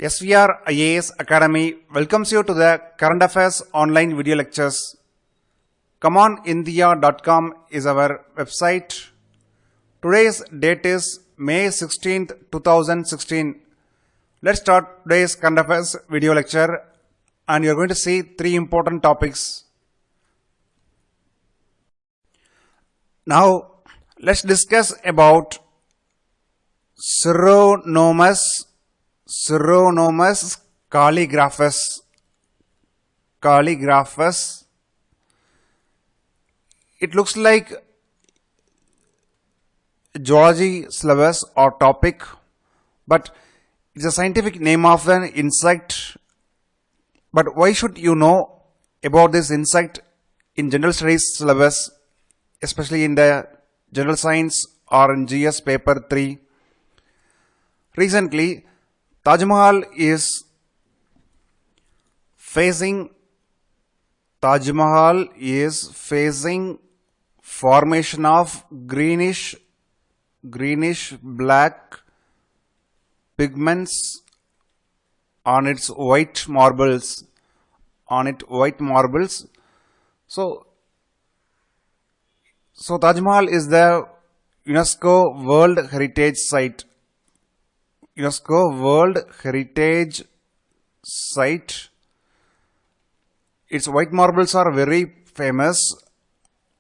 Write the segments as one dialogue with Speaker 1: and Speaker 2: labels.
Speaker 1: SVR IAS Academy welcomes you to the Current Affairs online video lectures. ComeOnIndia.com is our website. Today's date is May 16th, 2016. Let's start today's Current Affairs video lecture, and you're going to see three important topics. Now, let's discuss about Nomas calligraphus. It looks like geology syllabus or topic, but it's a scientific name of an insect. But why should you know about this insect in general studies syllabus, especially in the general science or in GS paper 3? Recently, Taj Mahal is facing formation of greenish black pigments on its white marbles. So Taj Mahal is the UNESCO World Heritage Site. Its white marbles are very famous.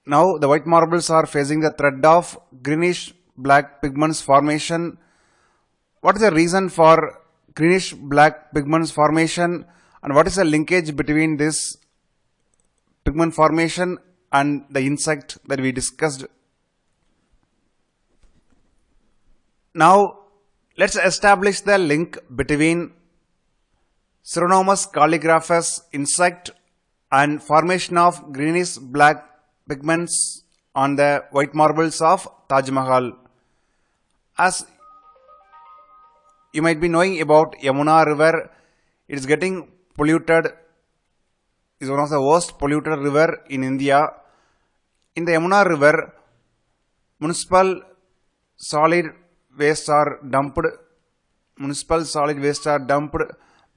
Speaker 1: Now the white marbles are facing the threat of greenish black pigments formation. What is the reason for greenish black pigments formation, and what is the linkage between this pigment formation and the insect that we discussed? Now let's establish the link between Nomas calligraphus insect and formation of greenish black pigments on the white marbles of Taj Mahal. As you might be knowing about Yamuna River, it is getting polluted. It is one of the worst polluted river in India. In the Yamuna River, municipal solid waste are dumped.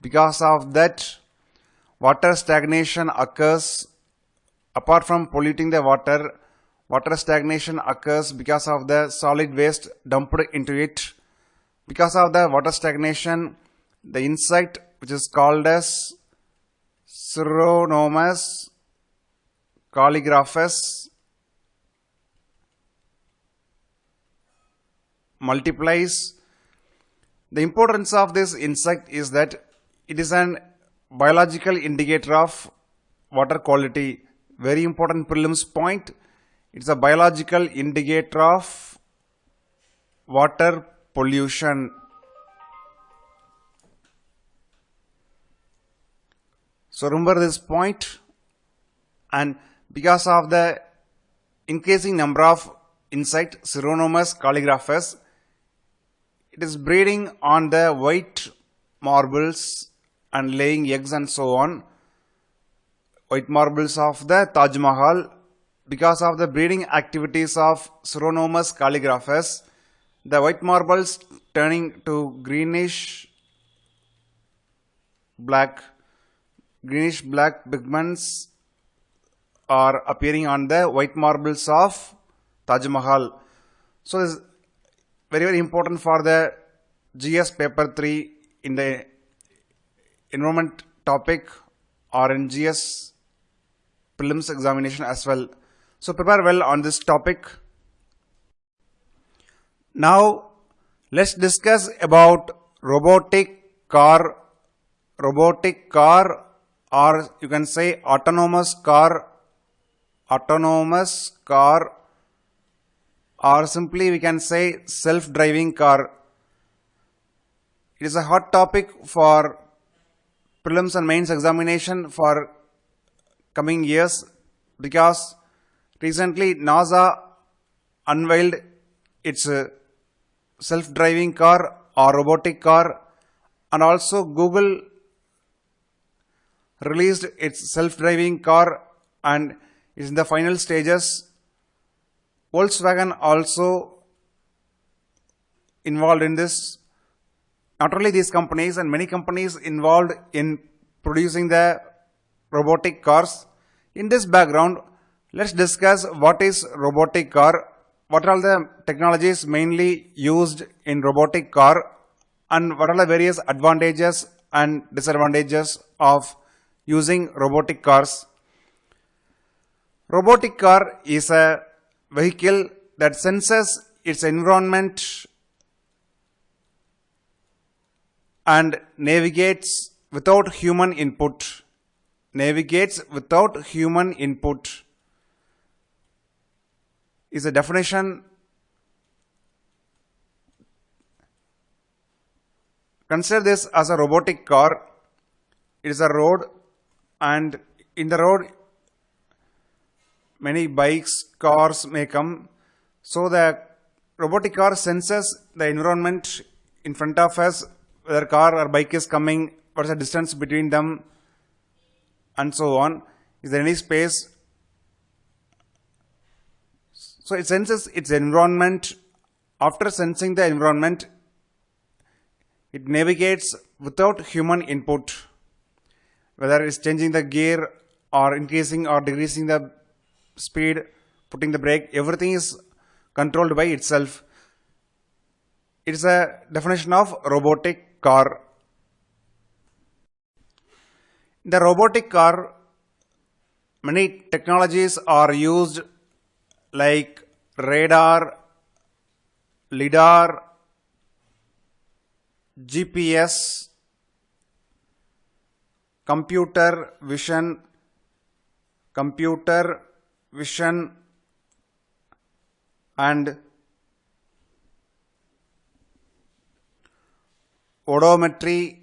Speaker 1: Because of that, water stagnation occurs. Apart from polluting the water stagnation occurs because of the solid waste dumped into it. Because of the water stagnation, the insect, which is called as Nomas calligraphus, multiplies. The importance of this insect is that it is an biological indicator of water quality. Very important prelims point. It's a biological indicator of water pollution. So remember this point. And because of the increasing number of insect Nomas calligraphus, it is breeding on the white marbles and laying eggs and so on. White marbles of the Taj Mahal. Because of the breeding activities of Nomas calligraphus, the white marbles turning to greenish black pigments are appearing on the white marbles of Taj Mahal. So this is very, very important for the GS paper 3 in the environment topic or in GS prelims examination as well. So prepare well on this topic. Now let's discuss about robotic car, or you can say autonomous car, or simply we can say self-driving car. It is a hot topic for prelims and mains examination for coming years, because recently NASA unveiled its self-driving car or robotic car, and also Google released its self-driving car and is in the final stages. Volkswagen also involved in this. Not only these companies and many companies involved in producing the robotic cars. In this background, let's discuss what is robotic car, what are the technologies mainly used in robotic car, and what are the various advantages and disadvantages of using robotic cars. Robotic car is a vehicle that senses its environment and navigates without human input. Is a definition. Consider this as a robotic car. It is a road, and in the road many bikes, cars may come. So the robotic car senses the environment in front of us, whether car or bike is coming, what is the distance between them, and so on. Is there any space? So it senses its environment. After sensing the environment, it navigates without human input. Whether it's changing the gear or increasing or decreasing the speed, putting the brake, everything is controlled by itself. It is a definition of robotic car. In the robotic car, many technologies are used like radar, lidar, GPS, computer vision, and odometry.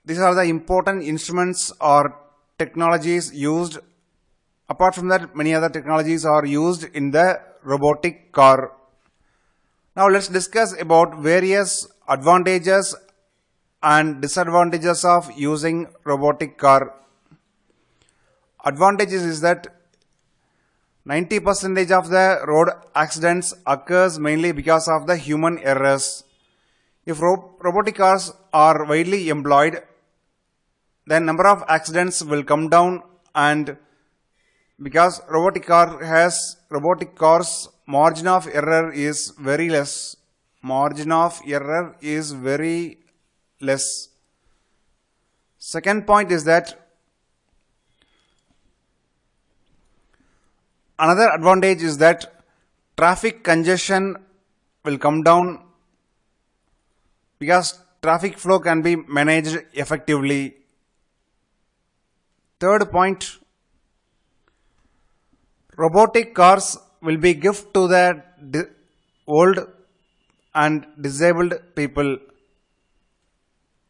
Speaker 1: These are the important instruments or technologies used. Apart from that, many other technologies are used in the robotic car. Now let's discuss about various advantages and disadvantages of using robotic car. Advantages is that 90% of the road accidents occurs mainly because of the human errors. If robotic cars are widely employed, then number of accidents will come down, and because robotic cars margin of error is very less. Second point is that another advantage is that traffic congestion will come down because traffic flow can be managed effectively. Third point, robotic cars will be gift to the old and disabled people.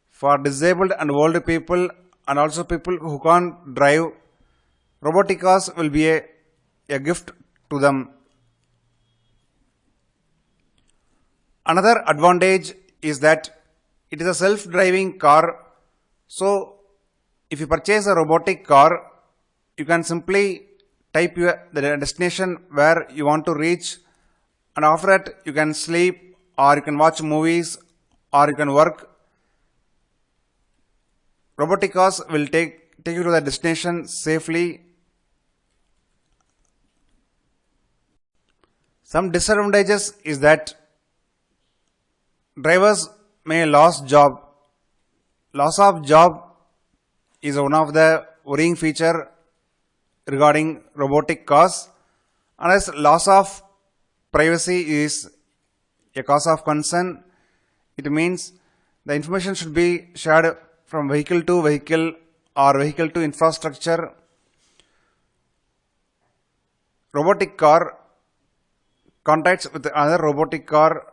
Speaker 1: For disabled and old people, and also people who can't drive, robotic cars will be a gift to them. Another advantage is that it is a self-driving car. So if you purchase a robotic car, you can simply type the destination where you want to reach, and after that you can sleep, or you can watch movies, or you can work. Robotic cars will take you to the destination safely. Some disadvantages is that drivers may lose job. Loss of job is one of the worrying feature regarding robotic cars. Unless loss of privacy is a cause of concern. It means the information should be shared from vehicle to vehicle or vehicle to infrastructure. Robotic car contacts with another robotic car.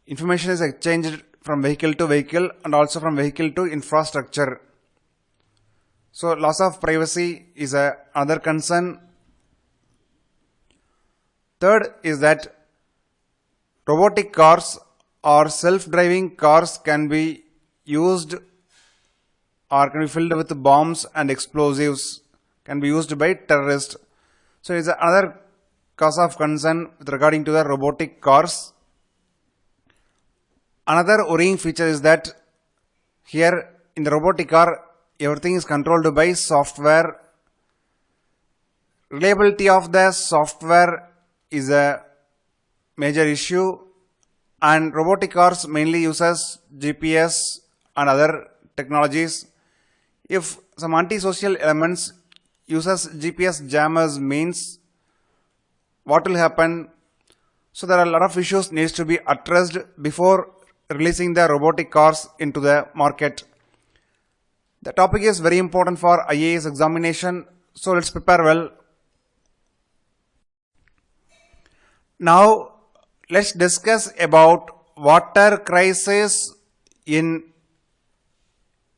Speaker 1: Information is exchanged from vehicle to vehicle and also from vehicle to infrastructure. So loss of privacy is another concern. Third is that robotic cars or self-driving cars can be used or can be filled with bombs and explosives, can be used by terrorists. So it is another cause of concern with regarding to the robotic cars. Another worrying feature is that here in the robotic car, everything is controlled by software. Reliability of the software is a major issue, and robotic cars mainly uses GPS and other technologies. If some antisocial elements uses GPS jammers means what will happen? So there are a lot of issues needs to be addressed before releasing the robotic cars into the market. The topic is very important for IAS examination, so let's prepare well. Now let's discuss about water crisis in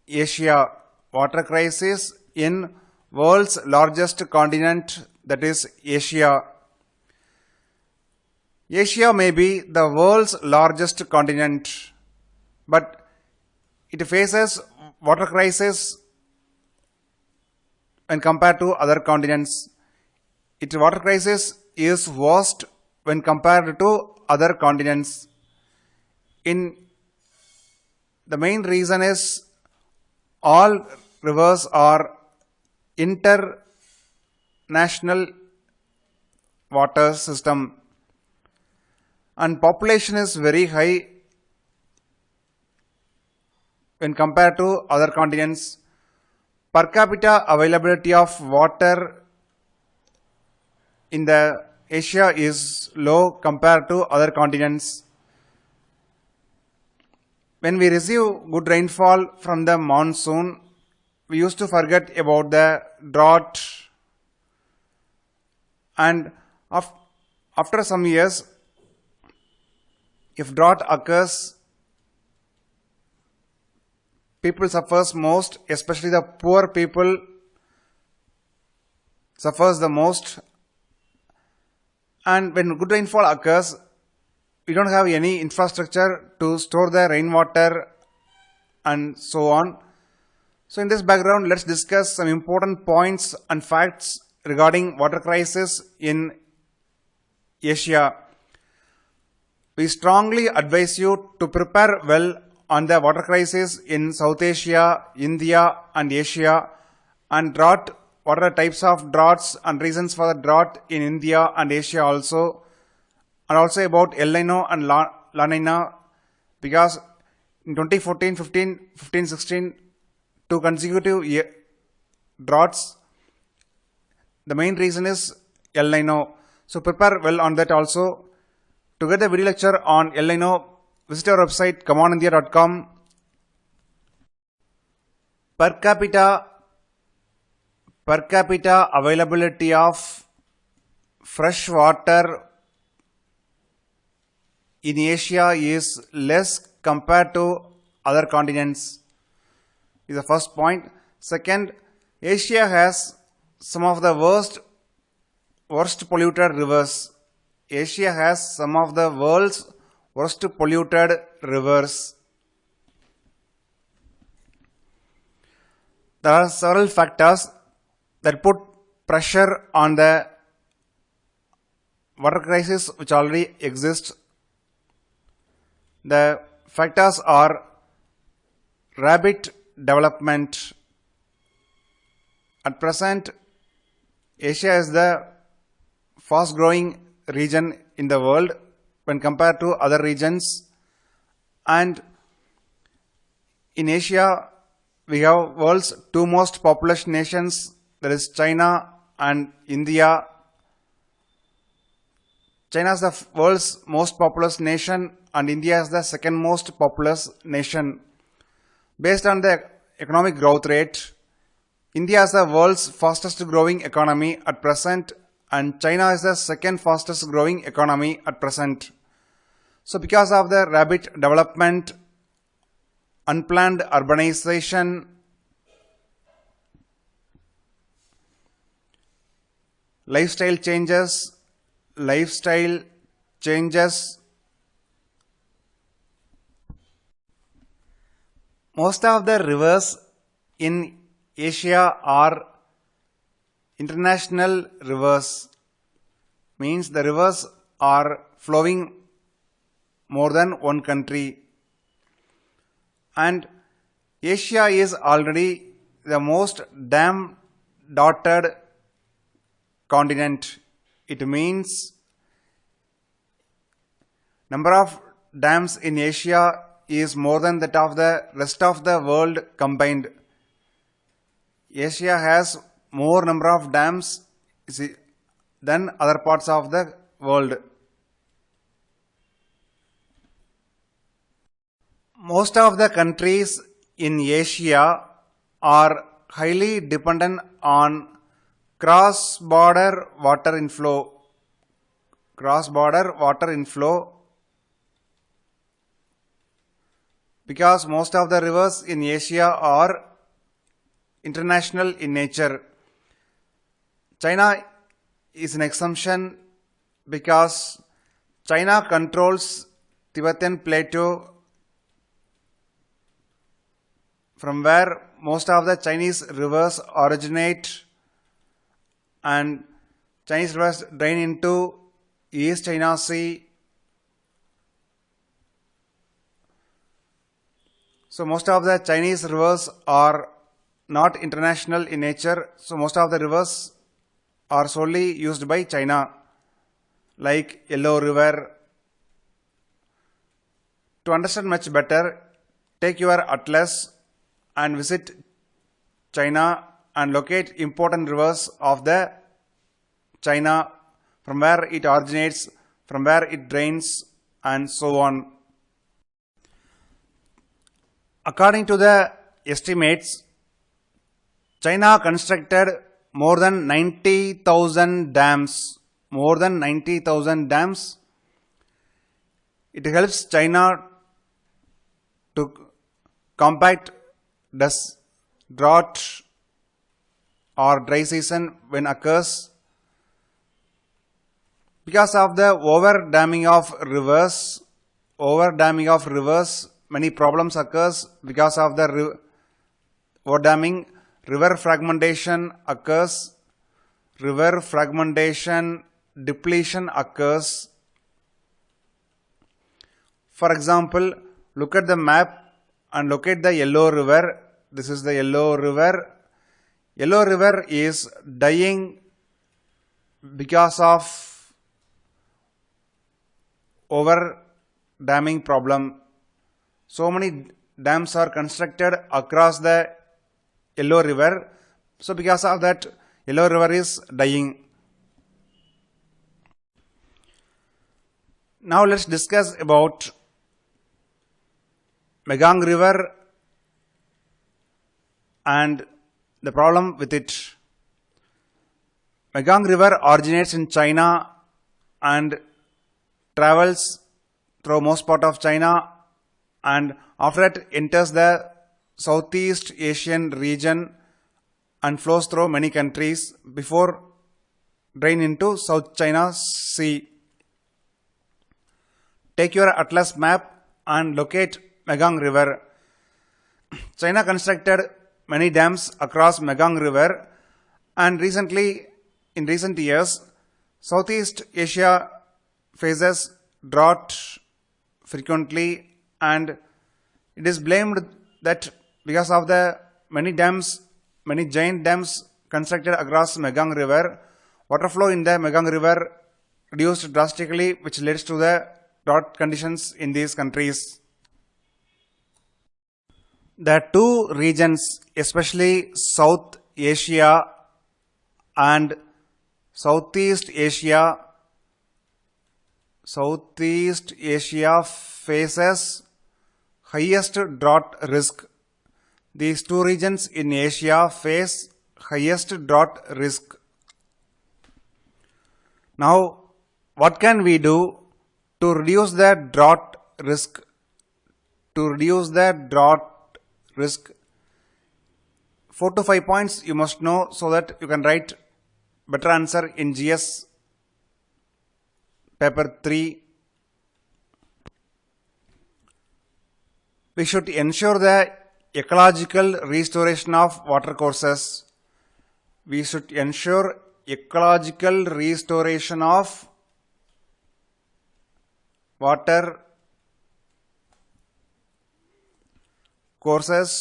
Speaker 1: Asia. Water crisis in world's largest continent, that is Asia. Asia may be the world's largest continent, but it faces water crisis when compared to other continents. Its water crisis is worst when compared to other continents. The main reason is all rivers are international water system, and population is very high when compared to other continents. Per capita availability of water in the Asia is low compared to other continents. When we receive good rainfall from the monsoon, we used to forget about the drought, and after some years, if drought occurs, people suffers most, especially the poor people suffers the most. And when good rainfall occurs, we don't have any infrastructure to store the rainwater and so on. So in this background, let's discuss some important points and facts regarding water crisis in Asia. We strongly advise you to prepare well on the water crisis in South Asia, India and Asia, and drought. What are the types of droughts and reasons for the drought in India and Asia also, and also about El Nino and La Nina, because in 2014, 15, 16, two consecutive droughts. The main reason is El Nino. So prepare well on that also. To get the video lecture on El Nino, visit our website commandindia.com. Per capita availability of fresh water in Asia is less compared to other continents, is the first point. Second, Asia has some of the worst polluted rivers. Asia has some of the world's worst polluted rivers. There are several factors that put pressure on the water crisis which already exists. The factors are rapid development. At present, Asia is the fast growing region in the world when compared to other regions, and in Asia we have world's two most populous nations, that is China and India. China is the world's most populous nation and India is the second most populous nation. Based on the economic growth rate, India is the world's fastest growing economy at present, and China is the second fastest growing economy at present. So because of the rapid development, unplanned urbanization, lifestyle changes, most of the rivers in Asia are international rivers, means the rivers are flowing more than one country. And Asia is already the most dam dotted continent. It means number of dams in Asia is more than that of the rest of the world combined. Asia has more number of dams than other parts of the world. Most of the countries in Asia are highly dependent on cross-border water inflow. Cross-border water inflow, because most of the rivers in Asia are international in nature. China is an exception because China controls Tibetan Plateau, from where most of the Chinese rivers originate, and Chinese rivers drain into East China Sea. So most of the Chinese rivers are not international in nature. So most of the rivers are solely used by China, like Yellow River. To understand much better, take your atlas and visit China and locate important rivers of the China, from where it originates, from where it drains, and so on. According to the estimates, China constructed more than 90,000 dams. More than 90,000 dams. It helps China to combat drought or dry season when occurs. Because of the over damming of rivers, many problems occurs. Because of the over damming, river fragmentation occurs. River fragmentation, depletion occurs. For example, look at the map and locate the Yellow River. This is the Yellow River. Yellow River is dying because of over damming problem. So many dams are constructed across the Yellow River. So because of that, Yellow River is dying. Now let's discuss about Ngong River and the problem with it. Ngong River originates in China and travels through most part of China, and after that enters the Southeast Asian region and flows through many countries before drain into South China Sea. Take your atlas map and locate Ngong River. China constructed many dams across Ngong River, and in recent years, Southeast Asia faces drought frequently, and it is blamed that because of the many giant dams constructed across Ngong River, water flow in the Ngong River reduced drastically, which leads to the drought conditions in these countries. The two regions, especially South Asia and Southeast Asia faces highest drought risk. These two regions in Asia face highest drought risk. Now, what can we do to reduce the drought risk? 4 to 5 points you must know so that you can write better answer in GS paper 3. We should ensure the ecological restoration of water courses. We should ensure ecological restoration of water courses,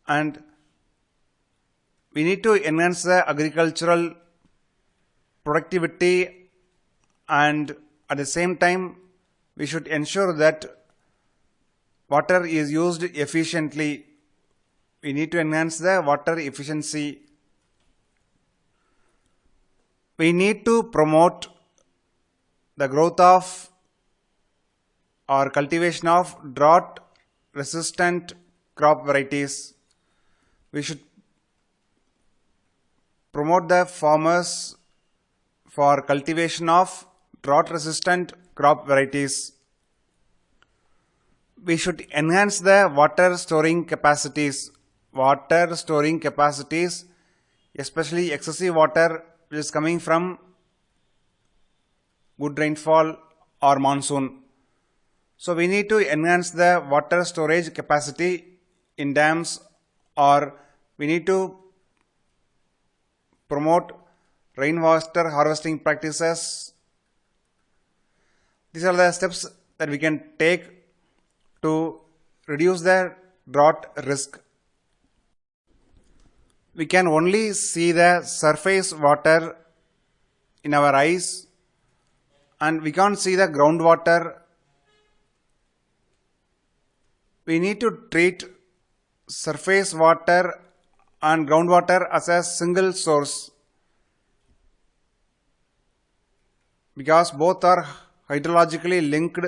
Speaker 1: and we need to enhance the agricultural productivity, and at the same time we should ensure that water is used efficiently. We need to enhance the water efficiency. We need to promote the growth of or cultivation of drought resistant crop varieties. We should promote the farmers for cultivation of drought resistant crop varieties. We should enhance the water storing capacities. Water storing capacities, especially excessive water which is coming from good rainfall or monsoon. So we need to enhance the water storage capacity in dams, or we need to promote rainwater harvesting practices. These are the steps that we can take to reduce the drought risk. We can only see the surface water in our eyes, and we can't see the groundwater. We need to treat surface water and groundwater as a single source, because both are hydrologically linked.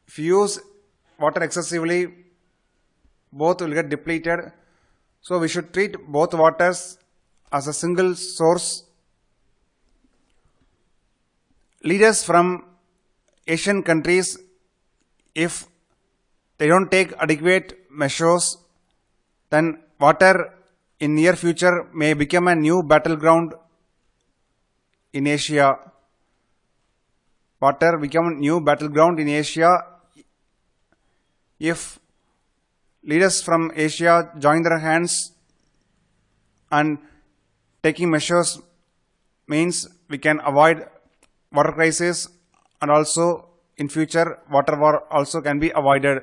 Speaker 1: If you use water excessively, both will get depleted. So we should treat both waters as a single source. Leaders from Asian countries, if they don't take adequate measures, then water in near future may become a new battleground in Asia. Water become a new battleground in Asia if leaders from Asia join their hands, and taking measures means we can avoid water crisis, and also in future water war also can be avoided.